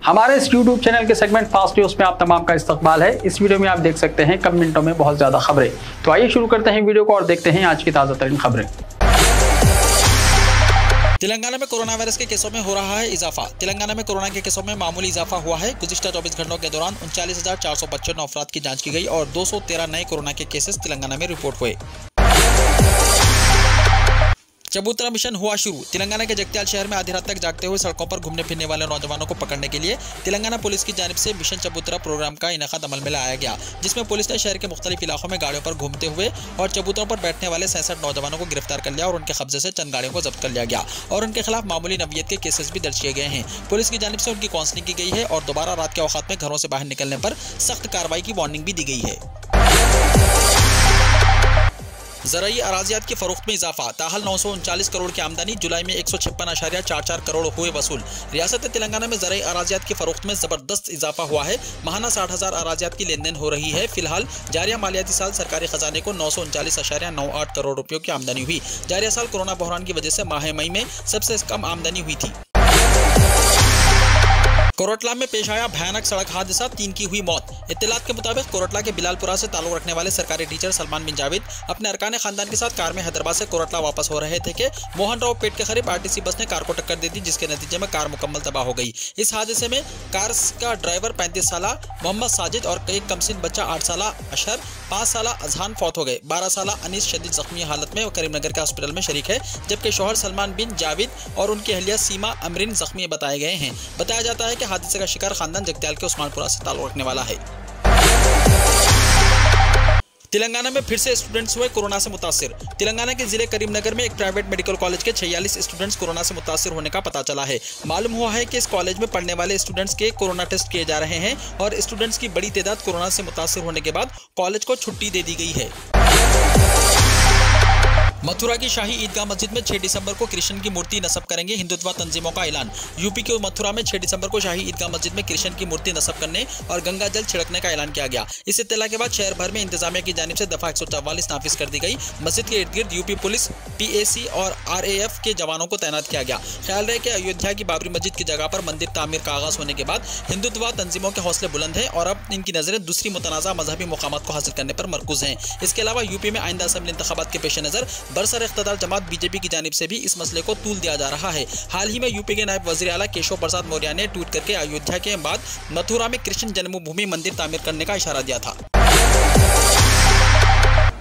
हमारे इस YouTube channel के सेगमेंट फास्ट न्यूज में आप तमाम का इस्तकबाल है। इस वीडियो में आप देख सकते हैं कम मिनटों में बहुत ज्यादा खबरें। तो आइए शुरू करते हैं वीडियो को और देखते हैं आज की ताजा तरीन खबरें। तेलंगाना में कोरोना वायरस के केसों में हो रहा है इजाफा। तेलंगाना में कोरोना के केसों में मामूली इजाफा हुआ है। गुज़िश्ता 24 घंटों के दौरान 39,455 अफराद की जांच की गई और 213 नए कोरोना के केसेस तेलंगाना में रिपोर्ट हुए। चबूतरा मिशन हुआ शुरू। तेलंगाना के जगत्याल शहर में आधी रात तक जागते हुए सड़कों पर घूमने फिरने वाले नौजवानों को पकड़ने के लिए तेलंगाना पुलिस की जानिब से मिशन चबूतरा प्रोग्राम का इनेकाद अमल में लाया गया, जिसमें पुलिस ने शहर के मुख्तलिफ इलाकों में गाड़ियों पर घूमते हुए और चबूतरों पर बैठने वाले 67 नौजवानों को गिरफ्तार कर लिया और उनके कब्जे से चंद गाड़ियों को जब्त कर लिया गया और उनके खिलाफ मामूली नवीयत के केसेस भी दर्ज किए गए हैं। पुलिस की जानिब से उनकी काउंसलिंग की गई है और दोबारा रात के औकात में घरों से बाहर निकलने पर सख्त कार्रवाई की वार्निंग भी दी गई है। ज़राई अराजियात की फरोख्त में इजाफा। ताहल 939 करोड़ की आमदनी, जुलाई में 156.44 करोड़ हुए वसूल। रियासत तेलंगाना में ज़राई अराजियात की फरोख्त में ज़बरदस्त इजाफा हुआ है। माहाना 60,000 अराजियात की लेन देन हो रही है। फिलहाल जारिया मालियाती साल सरकारी खजाने को 939.98 करोड़ रुपयों की आमदनी हुई। जारिया साल कोरोना बहरान की वजह से माह मई में सबसे कम आमदनी हुई थी। कोरटला में पेश आया भयानक सड़क हादसा, 3 की हुई मौत। इत्तलात के मुताबिक कोरटला के बिलालपुरा से ताल्लुक रखने वाले सरकारी टीचर सलमान बिन जावेद अपने अरकान खानदान के साथ कार में हैदराबाद से कोरटला वापस हो रहे थे कि मोहन राव पेट के करीब आरटीसी बस ने कार को टक्कर दे दी, जिसके नतीजे में कार मुकम्मल तबाह हो गई। इस हादसे में कार का ड्राइवर 35 साल मोहम्मद साजिद और एक कमसिन बच्चा 8 साल अशहर, 5 साल अजहान फौत हो गए। 12 साल अनीस शदीद जख्मी हालत में करीमनगर के हॉस्पिटल में शरीक है, जबकि शौहर सलमान बिन जावेद और उनकी अहलिया सीमा अमरीन जख्मी बताए गए हैं। बताया जाता है कि हादसे का शिकार खानदान जगत्याल के उस्मानपुरा से ताल्लुक रखने वाला है। तेलंगाना में फिर से स्टूडेंट्स हुए कोरोना से मुतासिर। तेलंगाना के जिले करीमनगर में एक प्राइवेट मेडिकल कॉलेज के 46 स्टूडेंट्स कोरोना से मुतासिर होने का पता चला है। मालूम हुआ है कि इस कॉलेज में पढ़ने वाले स्टूडेंट्स के कोरोना टेस्ट किए जा रहे हैं और स्टूडेंट्स की बड़ी तादाद कोरोना से मुतासिर होने के बाद कॉलेज को छुट्टी दे दी गई है। मथुरा की शाही ईदगाह मस्जिद में 6 दिसंबर को कृष्ण की मूर्ति नस्ब करेंगे हिंदुत्व तंजीमों का ऐलान। यूपी के मथुरा में 6 दिसंबर को शाही ईदगाह मस्जिद में कृष्ण की मूर्ति नस्ब करने और गंगा जल छिड़कने का ऐलान किया गया। इस इत्तला के बाद शहर भर में इंतजामिया की जानिब से दफा 144 नाफिज कर दी गई। मस्जिद के इर्द गिर्द यूपी पुलिस, PAC और RAF के जवानों को तैनात किया गया। ख्याल रहे कि अयोध्या की बाबरी मस्जिद की जगह पर मंदिर तामीर का आगाज होने के बाद हिंदुत्व तंजीमों के हौसले बुलंद हैं और अब इनकी नजरें दूसरी मुतनाज़ा मजहबी मुकामात को हासिल करने पर मरकूज हैं। इसके अलावा यूपी में आइंदा असेंबली इंतखाबात के पेश नजर बरसर इख्तिदार जमात बीजेपी की जानिब से भी इस मसले को तूल दिया जा रहा है। हाल ही में यूपी के नायब वज़ीर आला केशव प्रसाद मौर्य ने ट्वीट करके अयोध्या के बाद मथुरा में कृष्ण जन्मभूमि मंदिर तामीर करने का इशारा दिया था।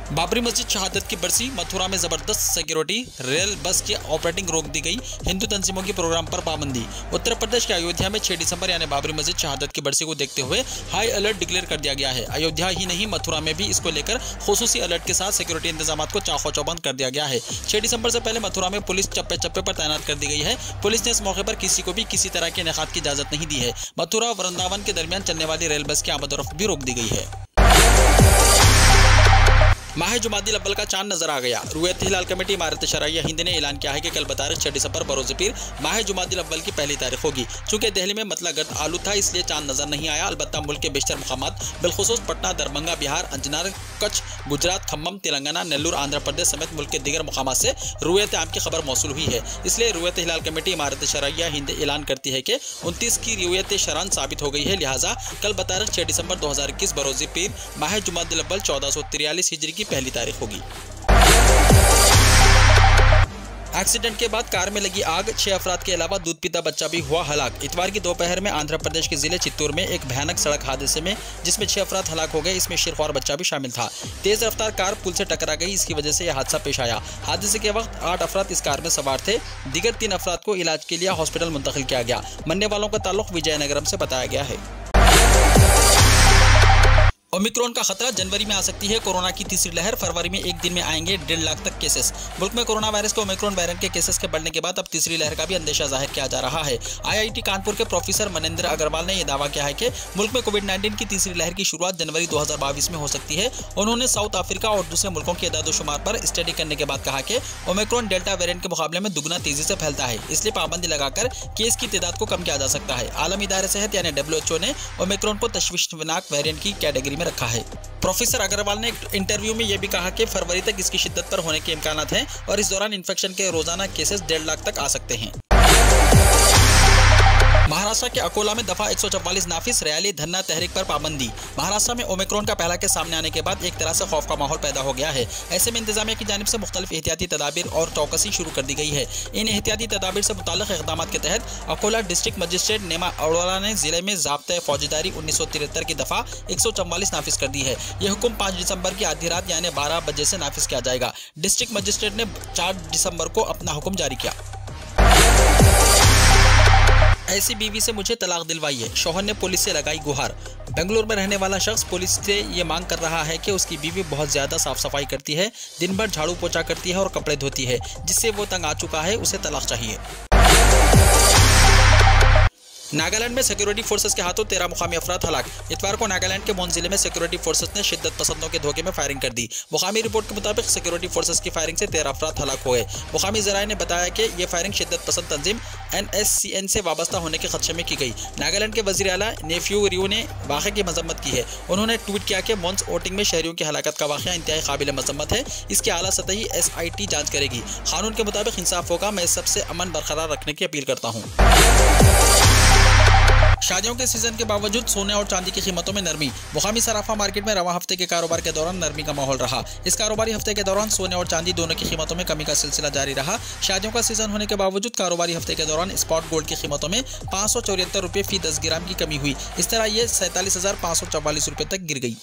बाबरी मस्जिद शहादत की बरसी, मथुरा में जबरदस्त सिक्योरिटी, रेल बस की ऑपरेटिंग रोक दी गई, हिंदू तंजीमों के प्रोग्राम पर पाबंदी। उत्तर प्रदेश के अयोध्या में 6 दिसंबर यानी बाबरी मस्जिद शहादत की बरसी को देखते हुए हाई अलर्ट डिक्लेयर कर दिया गया है। अयोध्या ही नहीं मथुरा में भी इसको लेकर खुसूसी अलर्ट के साथ सिक्योरिटी इंतजाम को चाको चौबंद कर दिया गया है। 6 दिसंबर से पहले मथुरा में पुलिस चप्पे चप्पे पर तैनात कर दी गई है। पुलिस ने इस मौके पर किसी को भी किसी तरह के इनेकाद की इजाजत नहीं दी है। मथुरा वृंदावन के दरमियान चलने वाली रेल बस की आमद-ओ-रफ्त भी रोक दी गई है। माह जुमादिल अव्वल का चांद नजर आ गया। रुयत हिलाल कमेटी इमारत शराइया हिंद ने ऐलान किया है कि कल बतारीख 6 दिसंबर बरोज़ पीर माह जुमादिल अव्वल की पहली तारीख होगी। चूंकि दिल्ली में मतला गर्द आलू था, इसलिए चांद नजर नहीं आया। अलबत्ता मुल्क के बेशतर मुकामात बिलखुसूस पटना, दरभंगा, बिहार, अंजनार, कच्छ, गुजरात, खम्मम, तेलंगाना, नेल्लूर, आंध्र प्रदेश समेत मुल्क के दीगर मुकामात से रुयत आम की खबर मौसूल हुई है। इसलिए रुयत हिलाल कमेटी इमारत शराइया हिंद ऐलान करती है कि 29 की रुयत शरान साबित हो गई है। लिहाजा कल बतारीख 6 दिसंबर 2021 बरोज़ पीर माह जुमादिल अव्वल 1443 हिजरी की पहली तारीख होगी। एक्सीडेंट के बाद कार में लगी आग, 6 अफराद के अलावा दूध पीता बच्चा भी हुआ हलाक। इतवार की दोपहर में आंध्र प्रदेश के जिले चित्तूर में एक भयानक सड़क हादसे में जिसमें 6 अफराद हलाक हो गए, इसमें शीरख्वार बच्चा भी शामिल था। तेज रफ्तार कार पुल से टकरा गई, इसकी वजह से यह हादसा पेश आया। हादसे के वक्त 8 अफराद इस कार में सवार थे। दीगर 3 अफराद को इलाज के लिए हॉस्पिटल मुंतकिल किया गया। मरने वालों का ताल्लुक विजयनगरम से बताया गया है। ओमिक्रॉन का खतरा, जनवरी में आ सकती है कोरोना की तीसरी लहर। फरवरी में एक दिन में आएंगे 1.5 लाख तक केसेस। मुल्क में कोरोना वायरस के ओमिक्रॉन वेरिएंट के केसेस के बढ़ने के बाद अब तीसरी लहर का भी अंदेशा जाहिर किया जा रहा है। IIT कानपुर के प्रोफेसर मनेंद्र अग्रवाल ने यह दावा किया है कि मुल्क में कोविड-19 की तीसरी लहर की शुरुआत जनवरी 2022 में हो सकती है। उन्होंने साउथ अफ्रीका और दूसरे मुल्कों के इदाद-ओ-शुमार पर स्टडी करने के बाद कहा कि ओमिक्रॉन डेल्टा वेरिएंट के मुकाबले में दुगना तेजी से फैलता है, इसलिए पाबंदी लगाकर केस की तादाद को कम किया जा सकता है। आलमी इदारे सेहत यानी WHO ने ओमिक्रॉन को तशवीशनाक वेरिएंट की कैटेगरी में रखा है। प्रोफेसर अग्रवाल ने एक इंटरव्यू में यह भी कहा कि फरवरी तक इसकी शिद्दत पर होने के इम्कानात हैं और इस दौरान इन्फेक्शन के रोजाना केसेस 1.5 लाख तक आ सकते हैं। महाराष्ट्र के अकोला में दफा 144 नाफिज, रैली धरना तहरीक पर पाबंदी। महाराष्ट्र में ओमिक्रॉन का पहला केस सामने आने के बाद एक तरह से खौफ का माहौल पैदा हो गया है। ऐसे में इंतजामिया की जानिब से मुख्तलिफ एहतियाती तदाबीर और चौकसी शुरू कर दी गई है। इन एहतियाती तदाबीर से मुताल्लिक़ इक़दामात के तहत अकोला डिस्ट्रिक्ट मजिस्ट्रेट नेमा अरोड़ा ने जिले में ज़ाब्ता फौजदारी 1973 की दफा 144 नाफिज कर दी है। यह हुक्म 5 दिसंबर की आधी रात यानी 12 बजे से नाफिज किया जाएगा। डिस्ट्रिक्ट मजिस्ट्रेट ने 4 दिसंबर को अपना हुक्म जारी किया। ऐसी बीवी से मुझे तलाक दिलवाई है, शौहर ने पुलिस से लगाई गुहार। बेंगलुरु में रहने वाला शख्स पुलिस से ये मांग कर रहा है कि उसकी बीवी बहुत ज़्यादा साफ सफाई करती है, दिन भर झाड़ू पोछा करती है और कपड़े धोती है, जिससे वो तंग आ चुका है, उसे तलाक चाहिए। नागालैंड में सिक्योरिटी फोर्सेस के हाथों 13 मुकामी अफराद हलाक। इतवार को नागालैंड के मोन जिले में सिक्योरिटी फोर्सेस ने शिद्दत पसंदों के धोखे में फायरिंग कर दी। मुकामी रिपोर्ट के मुताबिक सिक्योरिटी फोर्सेस की फायरिंग से 13 अफराद हलाक हो गए। मुकामी ज़राए ने बताया कि यह फायरिंग शिद्दत पसंद तंजीम NSCN से वाबस्ता होने के खदशे में की गई। नागालैंड के वज़ीर आला नेफ्यू रियो ने वाक़े की मजम्मत की है। उन्होंने ट्वीट किया कि मोन्स वोटिंग में शहरियों की हलाकत का वाक़या इंतहाई काबिल मजम्मत है। इसकी आला सतही SIT जाँच करेगी। कानून के मुताबिक इंसाफ होगा। मैं सबसे अमन बरकरार रखने की अपील करता हूँ। शादियों के सीजन के बावजूद सोने और चांदी की कीमतों में नरमी। मुकामी सराफा मार्केट में रवा हफ्ते के कारोबार के दौरान नरमी का माहौल रहा। इस कारोबारी हफ्ते के दौरान सोने और चांदी दोनों की कीमतों में कमी का सिलसिला जारी रहा। शादियों का सीजन होने के बावजूद कारोबारी हफ्ते के दौरान स्पॉट गोल्ड की कीमतों में 574 रुपये फी 10 ग्राम की कमी हुई। इस तरह ये 47,544 रुपये तक गिर गई।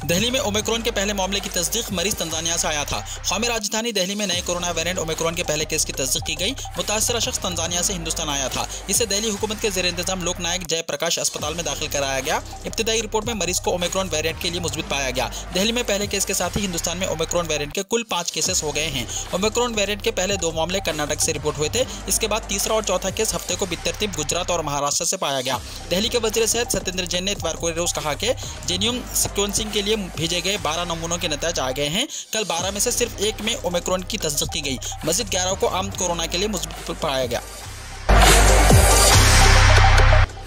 दिल्ली में ओमिक्रॉन के पहले मामले की तस्दीक, मरीज तंजानिया से आया था। कौमी राजधानी दिल्ली में नए कोरोना वेरिएंट ओमिक्रॉन के पहले केस की तस्दीक की गई। मुतासरा शख्स तंजानिया से हिंदुस्तान आया था। इसे दिल्ली हुकूमत के ज़ेर इंतजाम लोक नायक जयप्रकाश अस्पताल में दाखिल कराया गया। इब्तिदाई रिपोर्ट में मरीज को ओमिक्रॉन वेरिएंट के लिए मुस्बित पाया गया। दिल्ली में पहले केस के साथ ही हिंदुस्तान में ओमिक्रॉन वेरिएंट के कुल 5 केसेस हो गए हैं। ओमिक्रॉन वेरिएंट के पहले 2 मामले कर्नाटक से रिपोर्ट हुए थे। इसके बाद तीसरा और चौथा केस हफ्ते को बितरतीब गुजरात और महाराष्ट्र से पाया गया। दिल्ली के वज़ीर सेहत सत्येंद्र जैन ने इतवार को रोज कहा कि जेन्युम सीक्वेंसिंग के लिए भेजे गए 12 नमूनों के नतीजे आ गए हैं। कल 12 में से सिर्फ 1 में ओमिक्रॉन की तस्दीक की गई। मज़ीद 11 को आम कोरोना के लिए मुस्बित पाया गया।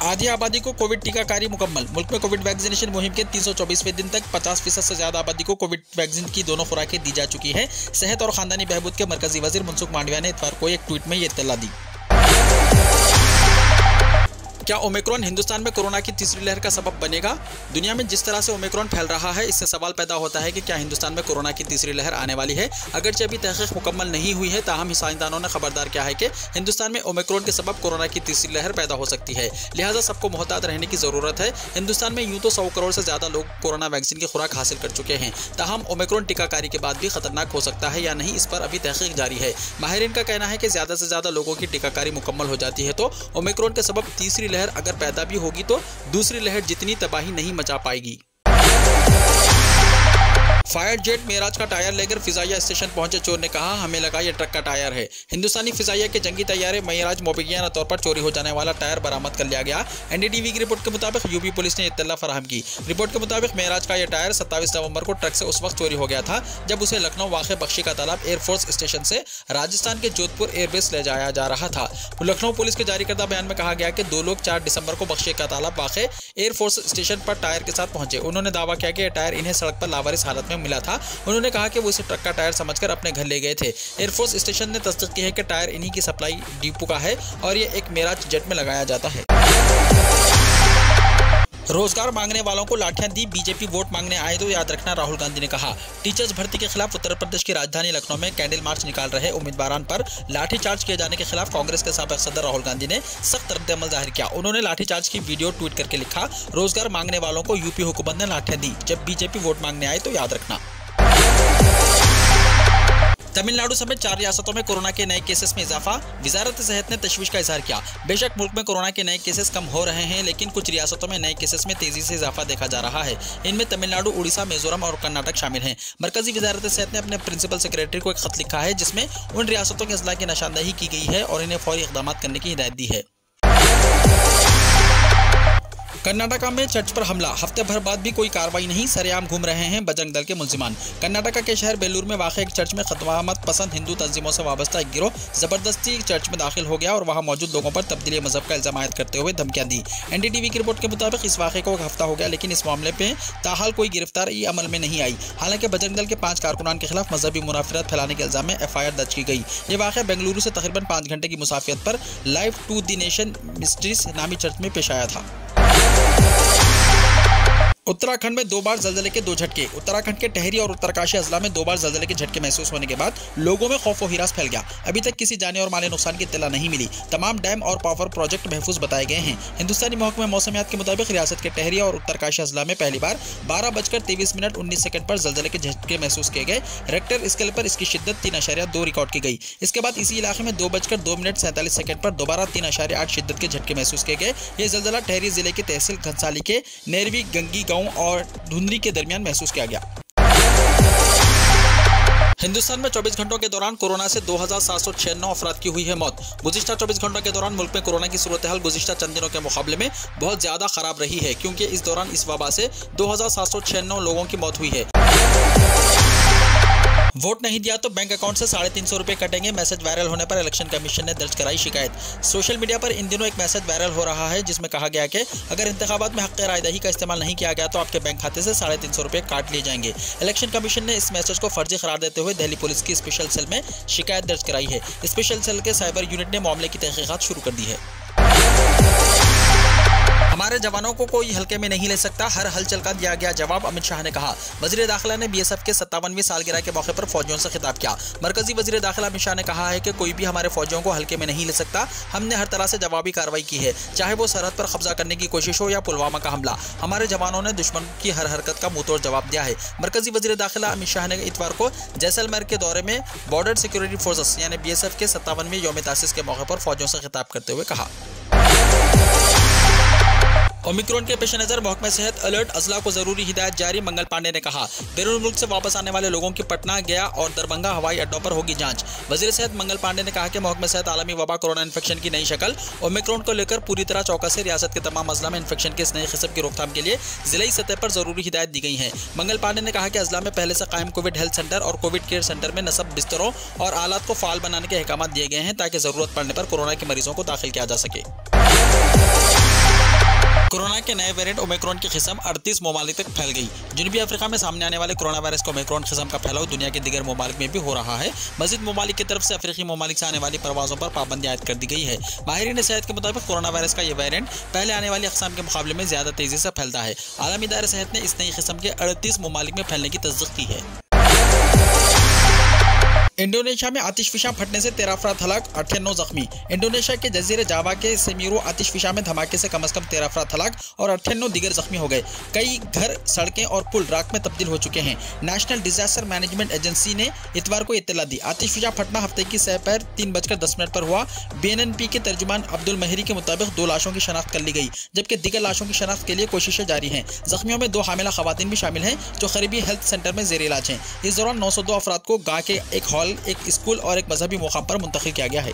आधी आबादी को कोविड टीकाकारी मुकम्मल। मुल्क में कोविड वैक्सीनेशन मुहिम के 324वें दिन तक 50% से ज्यादा आबादी को कोविड वैक्सीन की दोनों खुराकें दी जा चुकी है। सेहत और खानदानी बहबूद के मरकजी वजीर मनसुख मांडविया ने इतवार को एक ट्वीट में ये इत्तला दी। क्या ओमिक्रॉन हिंदुस्तान में कोरोना की तीसरी लहर का सबब बनेगा? दुनिया में जिस तरह से ओमिक्रॉन फैल रहा है, इससे सवाल पैदा होता है कि क्या हिंदुस्तान में कोरोना की तीसरी लहर आने वाली है। अगरचे अभी तहकीक मुकम्मल नहीं हुई है, ताहम साइंसदानों ने खबरदार किया है कि हिंदुस्तान में ओमिक्रॉन के सबब कोरोना की तीसरी लहर पैदा हो सकती है। लिहाजा सबको मोहतात रहने की जरूरत है। हिंदुस्तान में यूं तो 100 करोड़ से ज्यादा लोग कोरोना वैक्सीन की खुराक हासिल कर चुके हैं। ताहम ओमिक्रॉन टीकाकारी के बाद भी खतरनाक हो सकता है या नहीं, इस पर अभी तहकीक जारी है। माहिरीन का कहना है कि ज्यादा से ज्यादा लोगों की टीकाकारी मुकम्मल हो जाती है तो ओमिक्रॉन के सबब तीसरी लहर अगर पैदा भी होगी तो दूसरी लहर जितनी तबाही नहीं मचा पाएगी। फायर जेट मेराज का टायर लेकर फिजाइया स्टेशन पहुंचे चोर ने कहा, हमें लगा ये ट्रक का टायर है। हिंदुस्तानी फिजाइया के जंगी तैयारे मेराज मोबिगियाना तौर पर चोरी हो जाने वाला टायर बरामद कर लिया गया। NDTV की रिपोर्ट के मुताबिक यूपी पुलिस ने इत्तला फराहम की। रिपोर्ट के मुताबिक मेराज का यह टायर 27 नवंबर को ट्रक से उस वक्त चोरी हो गया था जब उसे लखनऊ वाक़े बख्शी का तालाब एयरफोर्स स्टेशन से राजस्थान के जोधपुर एयरबेस ले जाया जा रहा था। लखनऊ पुलिस के जारी करदा बयान में कहा गया कि 2 लोग 4 दिसंबर को बख्शी का तालाब वाक़े एयरफोर्स स्टेशन पर टायर के साथ पहुंचे। उन्होंने दावा किया कि यह टायर इन्हें सड़क पर लावारिस हालत में मिला था। उन्होंने कहा कि वो इसे ट्रक का टायर समझकर अपने घर ले गए थे। एयरफोर्स स्टेशन ने तस्दीक की है कि टायर इन्हीं की सप्लाई डिपो का है और ये एक मेराज जेट में लगाया जाता है। रोजगार मांगने वालों को लाठियां दी, बीजेपी वोट मांगने आए तो याद रखना, राहुल गांधी ने कहा। टीचर्स भर्ती के खिलाफ उत्तर प्रदेश की राजधानी लखनऊ में कैंडल मार्च निकाल रहे उम्मीदवारों पर लाठीचार्ज किए जाने के खिलाफ कांग्रेस के साबिक सदर राहुल गांधी ने सख्त रद्द-ए-अमल जाहिर किया। उन्होंने लाठीचार्ज की वीडियो ट्वीट करके लिखा, रोजगार मांगने वालों को यूपी हुकूमत ने लाठियां दी, जब बीजेपी वोट मांगने आए तो याद रखना। तमिलनाडु समेत 4 रियासतों में कोरोना के नए केसेस में इजाफा, वजारत सेहत ने तशवीश का इजहार किया। बेशक मुल्क में कोरोना के नए केसेस कम हो रहे हैं, लेकिन कुछ रियासतों में नए केसेस में तेजी से इजाफा देखा जा रहा है। इनमें तमिलनाडु, उड़ीसा, मिजोरम और कर्नाटक शामिल हैं। मरकजी वजारत सेहत ने अपने प्रिंसिपल सेक्रेटरी को एक खत लिखा है जिसमें उन रियासतों के अजला की निशानदेही की गई है और इन्हें फौरी इक़दाम करने की हिदायत दी है। कर्नाटका में चर्च पर हमला, हफ्ते भर बाद भी कोई कार्रवाई नहीं, सरेआम घूम रहे हैं बजरंग दल के मुल्जिमान। कर्नाटका के शहर बेलूर में वाक़ एक चर्च में खतवामत पसंद हिंदू तंजीमों से वाबस्ता एक गिरोह जबरदस्ती चर्च में दाखिल हो गया और वहां मौजूद लोगों पर तब्दीली मजहब का इल्जाम आयद करते हुए धमकियां दी। NDTV की रिपोर्ट के मुताबिक इस वाक़े को एक हफ्ता हो गया, लेकिन इस मामले में ताहाल कोई गिरफ्तारी अमल में नहीं आई। हालांकि बजरंग दल के 5 कारकुनान के खिलाफ मजहबी मुनाफिरत फैलाने के इल्जाम में FIR दर्ज की गई। ये वाक़या बेंगलुरु से तकरीबन 5 घंटे की मुसाफियत पर Life to the Nation Ministries नामी चर्च में पेश आया था। उत्तराखंड में 2 बार जल्जले के 2 झटके। उत्तराखंड के टेहरी और उत्तरकाशी अजला में 2 बार जल्जले के झटके महसूस होने के बाद लोगों में खौफ और हिरास फैल गया। अभी तक किसी जानी और माली नुकसान की इत्तला नहीं मिली। तमाम डैम और पावर प्रोजेक्ट महफूज बताए गए हैं। हिंदुस्तानी महकमा मौसमियात के मुताबिक रियासत के टेहरी और उत्तरकाशी अजला में पहली बार 12:23 पर जल्जले के झटके महसूस किए गए। रेक्टर स्केल पर इसकी शिद्दत 3.2 रिकॉर्ड की गई। इसके बाद इसी इलाके में 2:02 पर दोबारा 3.8 शिद्दत के झटके महसूस किए गए। ये जल्जला टेहरी जिले की तहसील घनसाली के नेरवी गंगी और धुंधरी के दरमियान महसूस किया गया। हिंदुस्तान में 24 घंटों के दौरान कोरोना से 2796 अफराद की हुई है मौत। गुज़िश्ता 24 घंटों के दौरान मुल्क में कोरोना की सूरत हाल गुज़िश्ता चंद दिनों के मुकाबले में बहुत ज़्यादा खराब रही है, क्योंकि इस दौरान इस वबा से 2796 लोगों की मौत हुई है। वोट नहीं दिया तो बैंक अकाउंट से 350 रुपये कटेंगे, मैसेज वायरल होने पर इलेक्शन कमीशन ने दर्ज कराई शिकायत। सोशल मीडिया पर इन दिनों एक मैसेज वायरल हो रहा है जिसमें कहा गया कि अगर इंतखाबात में हक़ रायदही का इस्तेमाल नहीं किया गया तो आपके बैंक खाते से 350 रुपये काट लिए जाएंगे। इलेक्शन कमीशन ने इस मैसेज को फर्जी करार देते हुए दिल्ली पुलिस की स्पेशल सेल में शिकायत दर्ज कराई है। स्पेशल सेल के साइबर यूनिट ने मामले की तहकीकात शुरू कर दी है। हमारे जवानों को कोई हल्के में नहीं ले सकता, हर हलचल का दिया गया जवाब, अमित शाह ने कहा। वज़ीर दाखिला ने BSF के 57वीं सालगिरह के मौके पर फौजियों से खिताब किया। मरकजी वज़ीर दाखिला अमित शाह ने कहा है कि कोई भी हमारे फौजियों को हल्के में नहीं ले सकता। हमने हर तरह से जवाबी कार्रवाई की है, चाहे वो सरहद पर कब्जा करने की कोशिश हो या पुलवामा का हमला। हमारे जवानों ने दुश्मन की हर हरकत का मुंहतोड़ जवाब दिया है। मरकजी वज़ीर दाखिला अमित शाह ने इतवार को जैसलमेर के दौरे में बॉर्डर सिक्योरिटी फोर्सेस यानी BSF के 57वें यौम तासीस के मौके पर फौजियों से खिताब करते हुए कहा। ओमिक्रॉन के पेश नज़र महकमा सेहत अलर्ट, अजला को जरूरी हिदायत जारी। मंगल पांडे ने कहा बैरून मुल्क से वापस आने वाले लोगों की पटना, गया और दरभंगा हवाई अड्डों पर होगी जांच। वजीर सेहत मंगल पांडे ने कहा कि महकमा सेहत आलमी वबा कोरोना इन्फेक्शन की नई शक्ल ओमिक्रॉन को लेकर पूरी तरह चौकस है। रियासत के तमाम अजला में इन्फेक्शन के इस नए किस्म की रोकथाम के लिए जिलाई सतह पर जरूरी हिदायत दी गई है। मंगल पांडे ने कहा कि अजला में पहले से कायम कोविड हेल्थ सेंटर और कोविड केयर सेंटर में नस्ब बिस्तरों और आलात को फाल बनाने के अहकाम दिए गए हैं ताकि जरूरत पड़ने पर कोरोना के मरीजों को दाखिल किया जा सके। कोरोना के नए वेरिएंट ओमिक्रॉन की किस्म 38 ममालिक तक फैल गई। जनूबी अफ्रीका में सामने आने वाले कोरोना वायरस के ओमिक्रॉन किस्म का फैलाव दुनिया के दीगर ममालिक में भी हो रहा है। मजीद ममालिक की तरफ से अफ्रीकी ममालिक से आने वाली परवाजों पर पाबंदी आयद कर दी गई है। माहिरीन सेहत के मुताबिक कोरोना वायरस का यह वेरिएंट पहले आने वाली अक़साम के मुकाबले में ज्यादा तेजी से फैलता है। आलमी इदारे सेहत ने इस नई किस्म के 38 ममालिक में फैलने की तस्दीक की है। इंडोनेशिया में आतिशफिशा फटने से 13 अफराद हलाक, 98 जख्मी। इंडोनेशिया के जजीरे जावा के सेमीरो आतिशफिशा में धमाके से कम से कम 13 अफराद हलाक और 98 दीगर जख्मी हो गए। कई घर, सड़कें और पुल राख में तब्दील हो चुके हैं। नेशनल डिजास्टर मैनेजमेंट एजेंसी ने इतवार को इत्तला दी। आतिशफिशा फटना हफ्ते की दोपहर 3:10 पर हुआ। BNNP के तर्जुमान अब्दुल महरी के मुताबिक 2 लाशों की शनाख्त कर ली गई, जबकि दीगर लाशों की शनाख्त के लिए कोशिशें जारी हैं। जख्मियों में 2 हामिला खवातीन भी शामिल हैं जो करीबी हेल्थ सेंटर में जेर इलाज हैं। इस दौरान 902 अफराद को गाँव के एक हॉल, एक स्कूल और एक मजहबी मुकाम पर मुंतकिल किया गया है।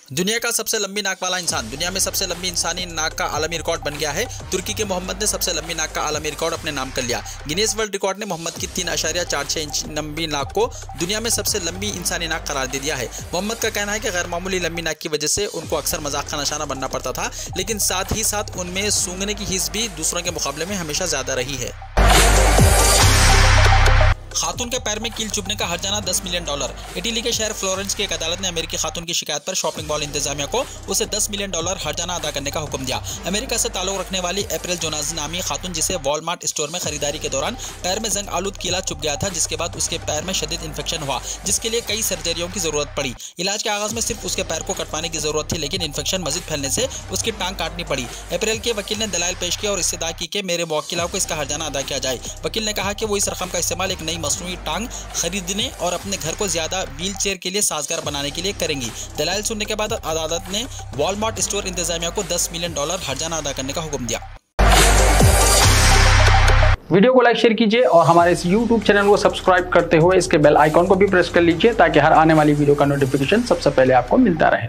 दुनिया का सबसे लंबी नाक वाला इंसान। दुनिया में सबसे लंबी इंसानी नाक का आलमी रिकॉर्ड बन गया है। तुर्की के मोहम्मद ने सबसे लंबी नाक का आलमी रिकॉर्ड अपने नाम कर लिया। गिनीज वर्ल्ड रिकॉर्ड ने मोहम्मद की 3.46 इंच लंबी नाक को दुनिया में सबसे लंबी इंसानी नाक करार दे दिया है। मोहम्मद का कहना है कि गैर मामूली लंबी नाक की वजह से उनको अक्सर मजाक का निशाना बनना पड़ता था, लेकिन साथ ही साथ उनमें सूंघने की हिस्स भी दूसरों के मुकाबले में हमेशा ज्यादा रही है। खातून के पैर में कील चुभने का हर्जाना $10 मिलियन। इटली के शहर फ्लोरेंस की एक अदालत ने अमेरिकी खातून की शिकायत पर शॉपिंग मॉल इंतजामिया को उसे $10 मिलियन हर्जाना अदा करने का हुक्म दिया। अमेरिका से ताल्लुक रखने वाली अप्रैल जोनास नामी खातून, जिसे वॉलमार्ट स्टोर में खरीदारी के दौरान पैर में जंग आलूद कीला चुभ गया था, जिसके बाद उसके पैर में शदीद इन्फेक्शन हुआ, जिसके लिए कई सर्जरियों की जरूरत पड़ी। इलाज के आगाज में सिर्फ उसके पैर को कटवाने की जरूरत थी, लेकिन इन्फेक्शन मजीद फैलने से उसकी टांग काटनी पड़ी। अप्रैल के वकील ने दलाइल पेश किया और इस्तदा की कि मेरे मुवक्किला को इसका हर्जाना अदा किया जाए। वकील ने कहा कि वो इस रकम का इस्तेमाल एक नई मसनूई टांग खरीदने और अपने घर को ज्यादा व्हील चेयर के लिए साजगार बनाने के लिए करेंगी। दलाइल सुनने के बाद अदालत ने वॉलमार्ट स्टोर इंतजामिया को $10 मिलियन हर्जाना अदा करने का हुक्म दिया। वीडियो को लाइक शेयर कीजिए और हमारे इस YouTube चैनल को सब्सक्राइब करते हुए इसके बेल आइकॉन को भी प्रेस कर लीजिए ताकि हर आने वाली वीडियो का नोटिफिकेशन सबसे पहले आपको मिलता रहे।